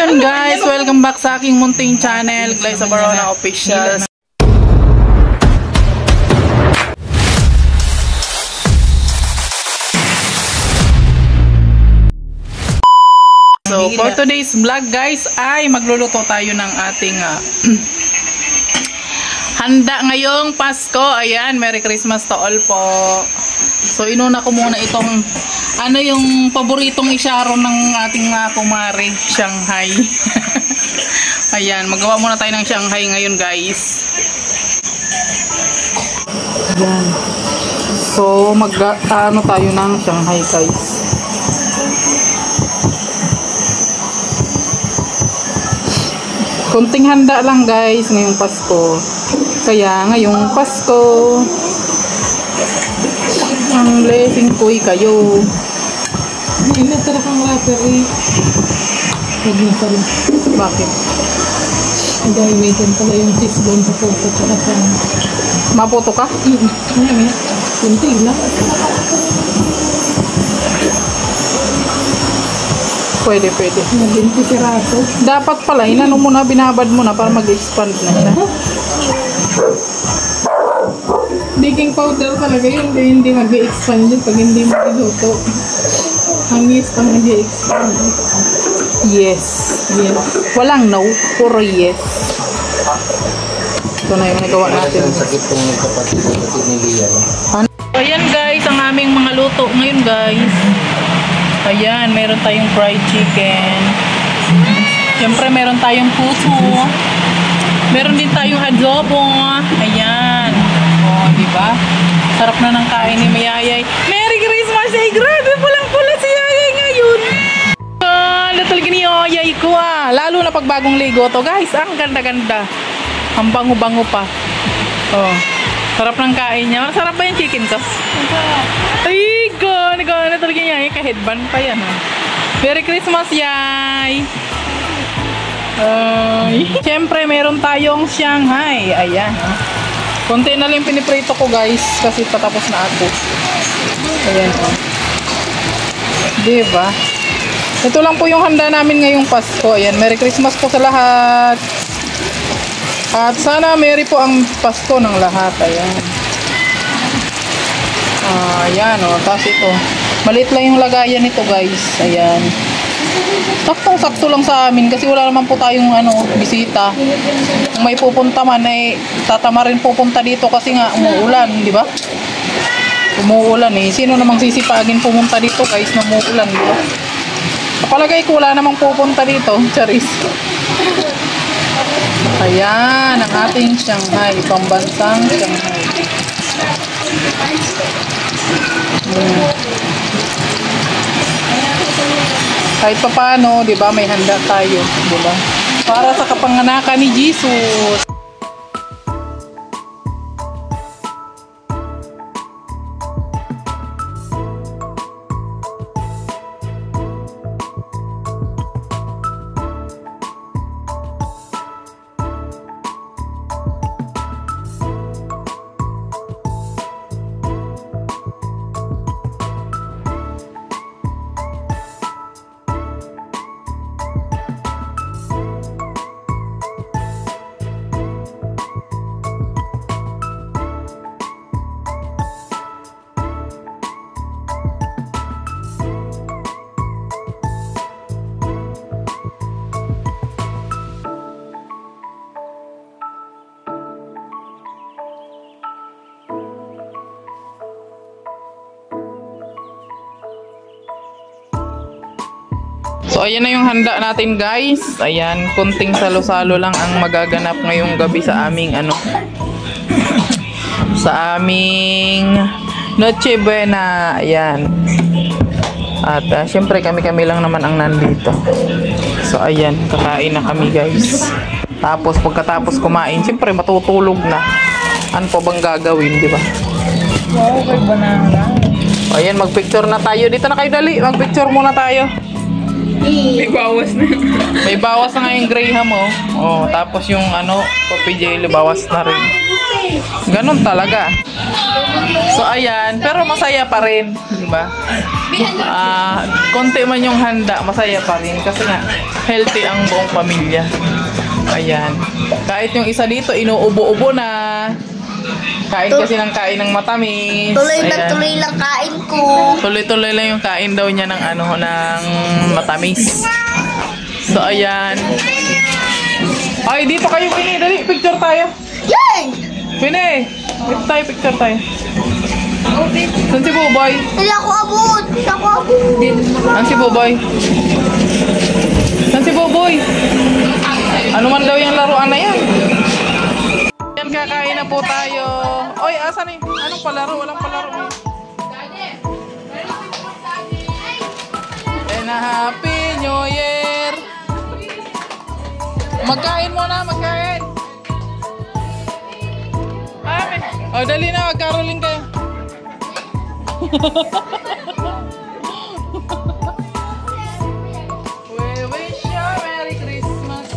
ayun guys, welcome back sa aking munting channel, Glyza Barona Official. So, for today's vlog guys, ay magluluto tayo ng ating handa ngayong Pasko. Ayan, Merry Christmas to all po. So, inuna ko muna itong yung paboritong isyaro ng ating mga kumare, Shanghai. Ayan, magawa muna tayo ng Shanghai ngayon guys. Ayan. So, tayo ng Shanghai guys. Kunting handa lang guys ngayong Pasko. Kaya ngayong Pasko, ang blessing ko'y kayo. Hindi na talaga ang rapper eh. Huwag na pala. Bakit? Dahil may din pala yung cheese doon sa photo tsaka sa... Maputo ka? Ano yan? Kunti lang. Pwede. Nag-20 piraso. Dapat pala, inano mo na, binabad mo na para mag-expand na siya. Baking powder talaga yun. Hindi mag-expand yun pag hindi mo iluto. Hangis pang mag-expand. Yes. Walang no, puro yes. Ito na yung nagawa natin. Sakit kong kapatid ni Lian. Ayan guys, ang aming mga luto ngayon guys. Ayan, meron tayong fried chicken. Siyempre, meron tayong puso. Meron din tayong adobo. Ayan. O, diba? Sarap na ng kain ni Mayayay. Merry Christmas! Ay, grabe! Pulang-pula si Yayay ngayon. Talaga ni Yayay ko Lalo na pag bagong ligo to, guys. Ang ganda-ganda. Ang bango-bango pa. Oh. Sarap ng kain niya. Sarap ba yung chicken to? Ay, gana talaga niya. Ka-headband pa yan. Merry Christmas, Yay! Siyempre, meron tayong Shanghai. Ayan. Konti na lang piniprito ko, guys. Kasi patapos na ako. Ayan. Diba? Ito lang po yung handa namin ngayong Pasko. Ayan. Merry Christmas po sa lahat. At sana merry po ang Pasko ng lahat. Ayan. Ayan tapos ito. Maliit lang yung lagayan nito guys. Ayan. Saktong-sakto lang sa amin kasi wala naman po tayong bisita. Kung may pupunta man tatama rin pupunta dito kasi nga umuulan, di ba? Umuulan Sino namang sisipagin pumunta dito guys na umuulan, di ba? Kapalagay ko wala namang pupunta dito. Charis. Ayan, ang ating Shanghai, pambansang Shanghai. Kahit pa paano, di ba, may handa tayo, di ba? Para sa kapanganakan ni Jesus. So, ayan na yung handa natin guys. Ayan, kunting salo-salo lang ang magaganap ngayong gabi sa aming sa aming Noche Buena. Ayan. At syempre kami lang naman ang nandito. So, ayan, kakain na kami guys. Tapos, pagkatapos kumain, syempre matutulog na. Ano pa bang gagawin, di ba? Wow, kay banana. Ayan, magpicture na tayo. Dito na kayo dali. Magpicture muna tayo. May bawas na. May bawas na nga yung Graham, oh. Oh, tapos yung ano, Coffee Jelly, bawas na rin. Ganon talaga. So, ayan. Pero masaya pa rin. Diba? Konti man yung handa, masaya pa rin. Kasi nga, healthy ang buong pamilya. Ayan. Kahit yung isa dito, inuubo-ubo na. Kain kasi ng kain ng matamis. Tuloy na Ayan. tuloy lang kain ko. Tuloy-tuloy lang yung kain daw niya ng ano, ng matamis. So, ayan. Ay, dito kayo, Pini. Dali, picture tayo. Yay! Pini, dito tayo, picture tayo. Saan si Buboy? Hindi ako abot. Hindi ako abot. Saan si Buboy? Saan si Buboy? Ano man daw yung laruan na yan? Yan, kakain na po tayo. Oy, asan eh? Anong palaro? Walang palaro eh. And a Happy New Year! Magkain muna, magkain! Oh, dali na, magkaroling kayo. We wish you a Merry Christmas.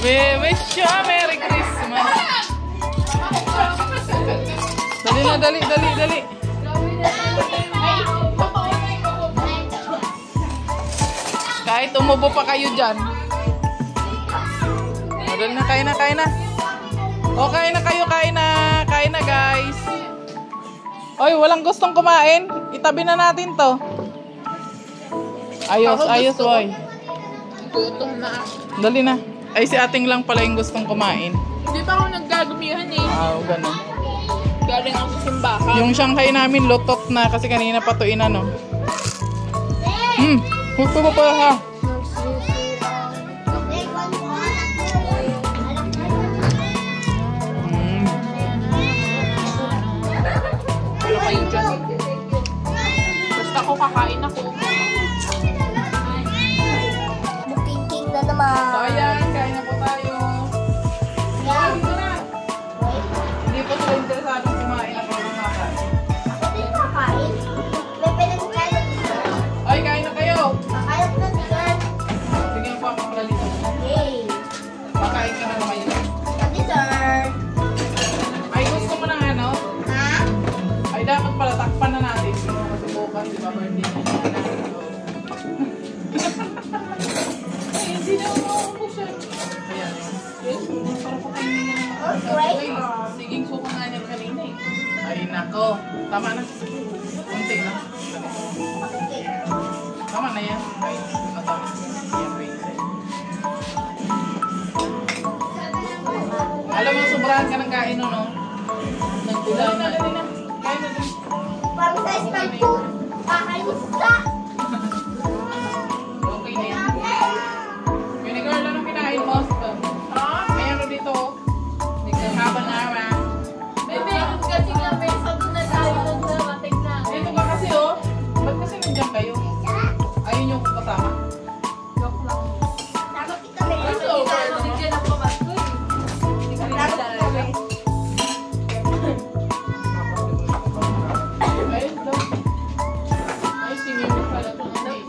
We wish you a Merry Christmas. Dali na, dali, dali, dali. Kahit umubo pa kayo dyan. Dali na, kain na, kain na. O, kain na kayo, kain na. Kain na, guys. Oy, walang gustong kumain. Itabi na natin to. Ayos, ayos, boy. Gutom na. Dali na. Ay, si ating lang pala yung gustong kumain. Hindi pa ako naggagumihan eh. Ganun. Galing ako sa simbahan. Yung Shanghai namin, lutot na kasi kanina pa to inano. Huwag pa ha. Wala kayo dyan. Basta ako kakain ako. Bukingking na naman. So, ayan. Kain na po tayo. Kain na. Hindi po sila interesadong kumain ako ng mata. Hindi ko kakain. May pinagkain. Ay, kain na kayo. Kakain na dessert. Bigyan po ako pala dito. Yay! Makain ka na naman yun. Dessert. Ay, gusto mo ng ano? Ha? Ay, dapat pala takpan na natin. Kasi bukas, di ba, birthday na ay, hindi na ako siya. Ayan. Yes, parang po kayo nga naman. Great. Ay, siging suko nga niya kanina eh. Ay, nako. Tama na. Kunti na. Tama na yan. Ay, matamis na. Yan, wait. Alam mo, sobrahan ka ng kain, no? Nagkulang na. Kain na din. Parang sa smell ko. Kakainis ka. Okay na yan. Vinegar lang ang kinain mo. May ano dito. Nagkakaba na ha. Bebe, kasi nga may sa doon na tayo nagdarating na. Dito ka kasi oh. Ba't kasi nandiyan kayo? Ayun yung kasama. Joke lang. Dapat kita may Kasi bigyan ako masko eh. Hindi ka rin Dapat talaga. kita may. Ayun daw. Ay, si Mimi pala ito nandito.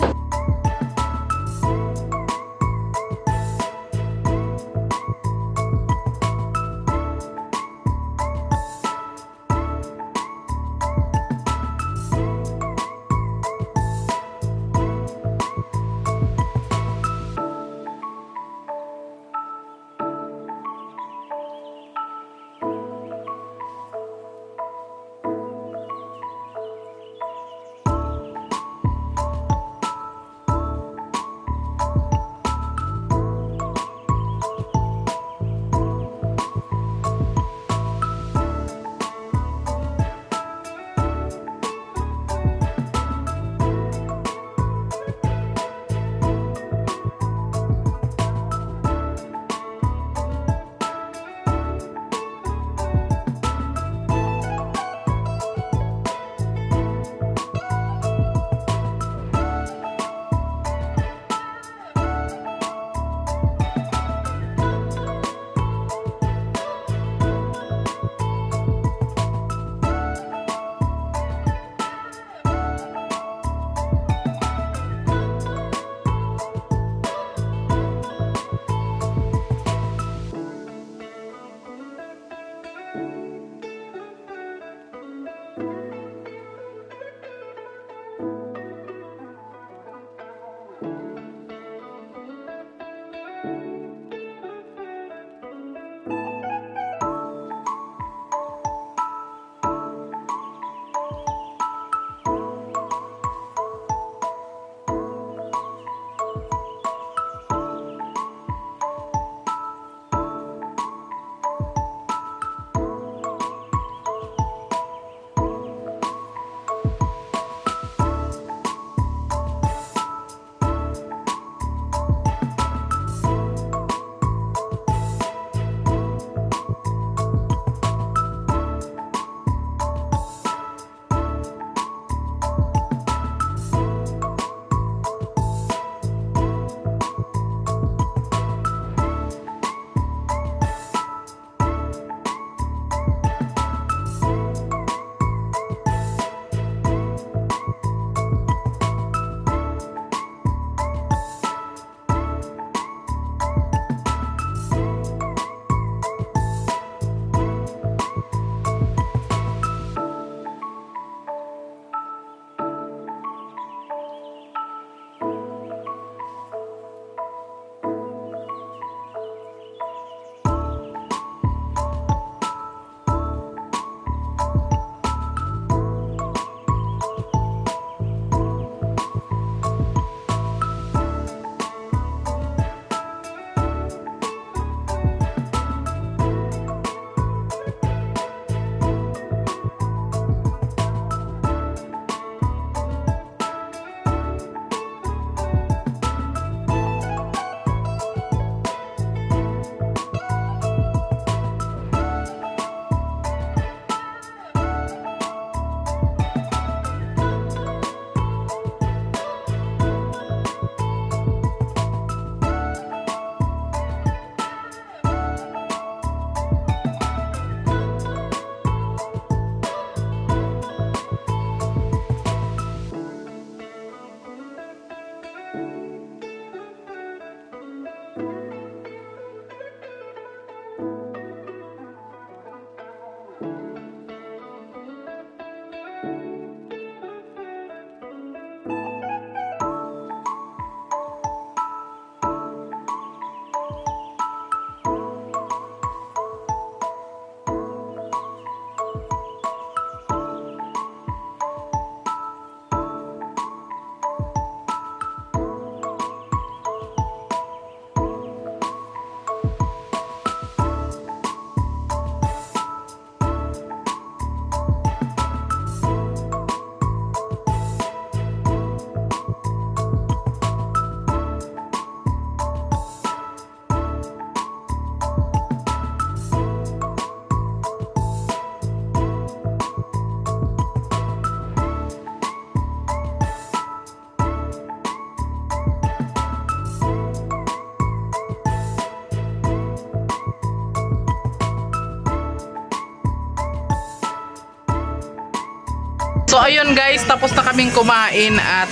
So ayun guys, tapos na kaming kumain at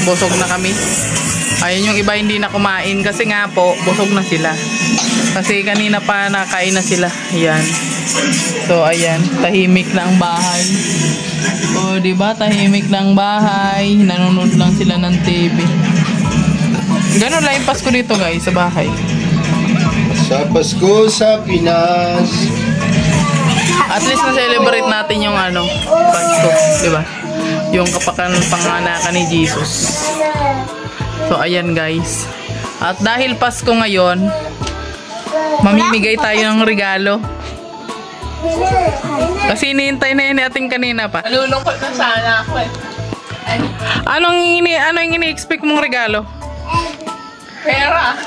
busog na kami. Ayun yung iba hindi na kumain kasi nga po, busog na sila. Kasi kanina pa nakain na sila. Ayan. So ayan, tahimik na ang bahay. O diba, tahimik na ang bahay. Nanonood lang sila ng TV. Ganun lang yung Pasko dito guys, sa bahay. Sa Pasko sa Pinas. At least na-celebrate natin yung Pasko, di ba? Yung panganakan ni Jesus. So, ayan guys. At dahil Pasko ngayon, mamimigay tayo ng regalo. Kasi hinihintay na yun ating kanina pa. Nalulungkot na sana ako eh. Anong ini-expect mong regalo? Pera.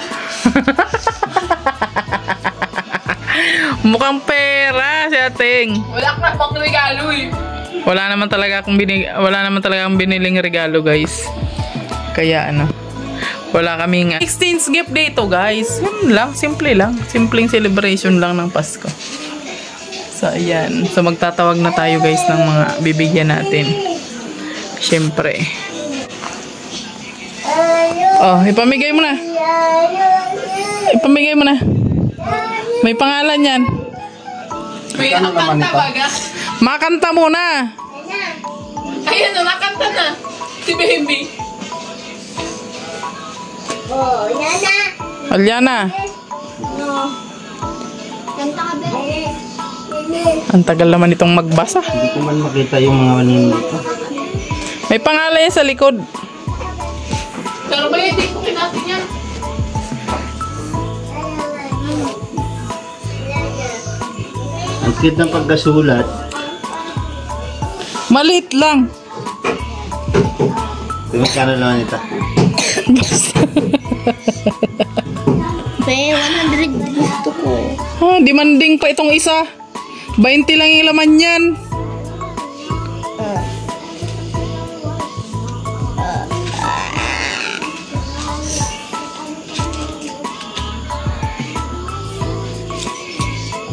Mukhang pera si ating. Wala ka pang regalo eh. Wala naman talaga akong biniling regalo, guys. Kaya wala kaming exchange gift dito, guys. Yun lang, simple lang. Simpleng celebration lang ng Pasko. So ayan. So magtatawag na tayo, guys, ng mga bibigyan natin. Syempre. Oh, ipamigay mo na. Ipamigay mo na. May pangalan yan. May nakanta baga. Makanta muna. Ayan o, nakanta na. Si Baby. Oh, Nana. Alyana. No. Kanta ka, Bebe. Ang tagal naman itong magbasa. Hindi ko man makita yung mga wanin dito. May pangalan yan sa likod. Pero ba yung tiktokin natin yan? Ang cute ng pagkasulat. Maliit lang. Magkano naman ito? Be, 100 gusto ko. Demanding pa itong isa. 20 lang yung laman yan.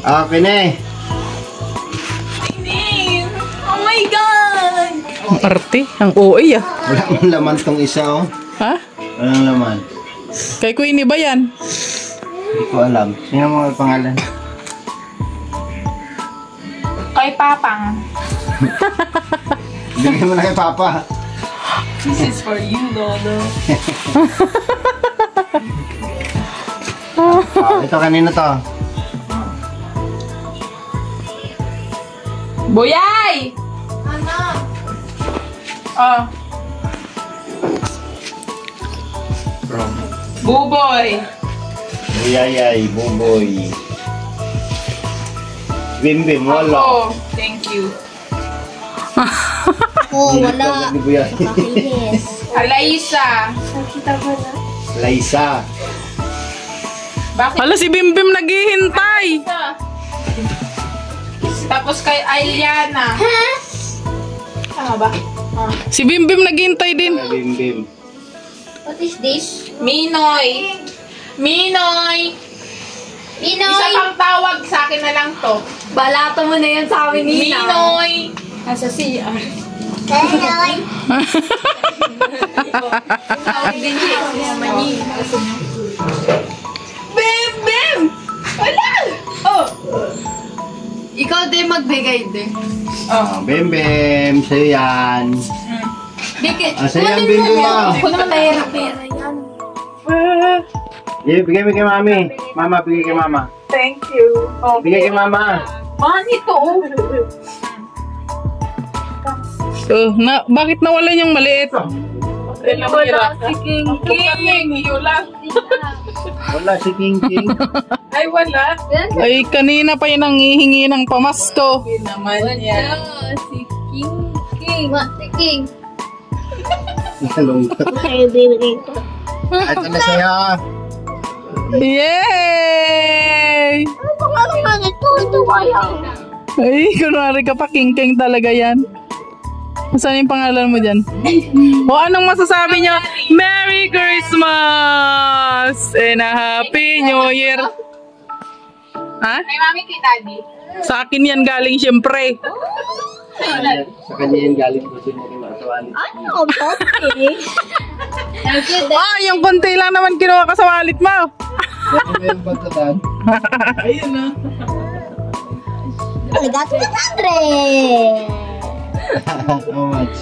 Okay na eh. Oh my God! Ang arte. Ang OA ah. Walang laman tong isa oh. Ha? Walang laman. Kay Queenie ba yan? Hindi ko alam. Sino mga pangalan? Kay Papang. Bigyan mo na kay Papa. This is for you, Lolo. Ito kanino to? Boyay! Ano? Oh. From Buboy. Buyayay, Buboy. Bimbim, wala. Oh, thank you. Oh, wala. Ni Buyay. Yes. Alaysa. Nakita ko na. Laisa. Bakit? Hala, si Bimbim naghihintay. Tapos kay Ailiana. Tama ba? Oh. Si Bimbim naghihintay din. Bimbim. What is this? Minoy. Minoy. Isa Pinoy! pang tawag sa akin na lang to. Balato mo na yan sa amin, Nina. Minoy. Nasa CR. Pinoy! Bem, Bem! Wala! Oh! Ikaw din magbigay din. Ah, Bim Bim, sa'yo yan. Sa'yo yan, Bim Bim mo. Pera yan. Bigay mo kay mami. Mama, bigay kay mama. Thank you. Oh, Bigay kay mama. ito oh. Bakit nawalan yung maliit? Wala si King King. Wala si King King. Ay, wala. Ay, kanina pa yun ang hihingi ng pamasko. Hindi naman yan. Si King King. Si King. Nalungkot. Sa'yo bibigay ko. Ito na sa'yo. Yay! Ano pangalan nga nito? Ito kaya. Ay, kunwari ka pa, king-king talaga yan. Saan yung pangalan mo dyan? O anong masasabi nyo? Merry Christmas! And a Happy New Year! Ha? Kay mami, kay daddy. Sa akin yan galing syempre. Sa kanya yung galing ko siya mo kinakasawalit. Ano ba? Ah, yung konti lang naman kinuha ka sa wallet mo. Ano yung pagkatan? Ayun na. I got 100. How much?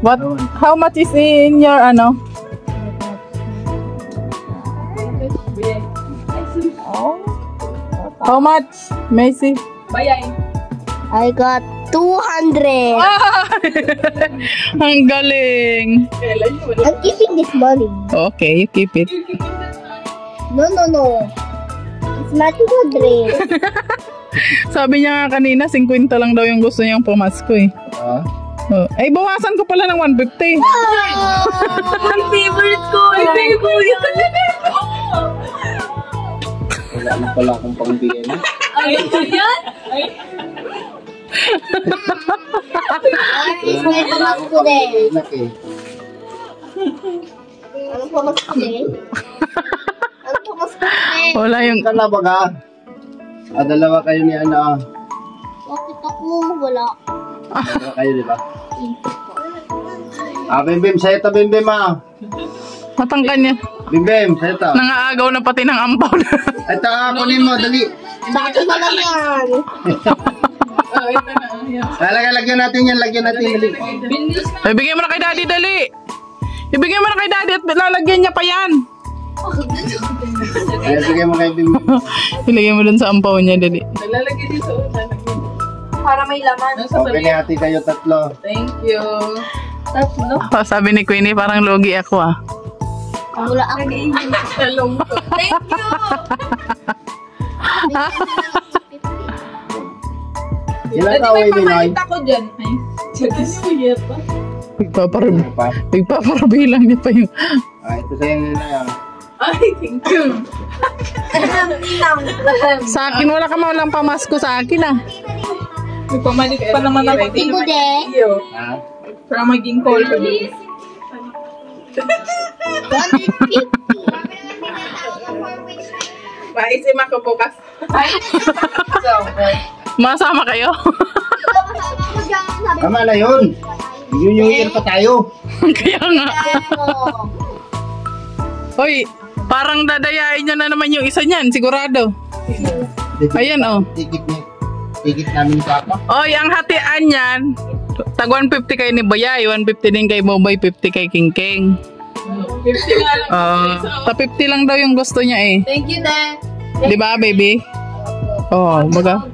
What? How much is in your ano? How much, Macy? Bayay. I got 200. Ah! Ang galing. I'm keeping this money. Okay, you keep it. No. It's not 200. Sabi niya nga kanina, 50 lang daw yung gusto niyang pamasko eh. Ah? Oh. Ay, bawasan ko pala ng 150. Ang favorite ko. Ang favorite ko. Wala na pala akong pangbigay mo. Ano yan? May pamasko din. Inak eh. Anong pamasko din? Anong pamasko din? Wala yung... Ka na baga? Dalawa kayo ni ano. Bakit ako? Wala. Dalawa kayo, di ba? Bim Bim, sa'yo to, Bim Bim ah. Matangkan niya. Bim Bim, sa'yo to. Nangaagaw na pati ng ampaw na. Ito kunin mo, dali. Bakit na lang yan? Oh, ito na. Yan. Lagyan natin yan, dali. Ay, bigyan mo na kay daddy, dali. Ibigay mo na kay daddy at lalagyan niya pa yan. Ay, bigay mo kay Bim Bim. Ilagay mo dun sa ampaw niya, dali. Lalagay dito. Lalagay. Para may laman. Okay, hati kayo tatlo. Thank you. Tatlo. Oh, sabi ni Queenie, parang logi ako ah. Wala ako. Talong ko. Thank you. Ilan ka away, Minoy? Ako dyan. Ay, chagis mo yet pa. Pagpaparabilang niya pa yung... Ito sa'yo nila yan. Ay, thank you. Sa akin, wala ka walang pamasko sa akin ah. May pamalik pa naman ako. Hindi ko din. Ha? Para maging call ko din. 150. Maisim ako bukas. So, Masama kayo? Tama na yun. New Year pa tayo. Kaya nga. Hoy, parang dadayain niya na naman yung isa niyan, sigurado. Ayan oh. Tikit namin ni Papa. Oy, ang hatian niyan, tag 150 kay ni Bayay, 150 din kay Bobay, 50 kay King King. 50 nga lang. Ta 50 lang daw yung gusto niya eh. Thank you, Dad. Di ba, baby? Oh, baga.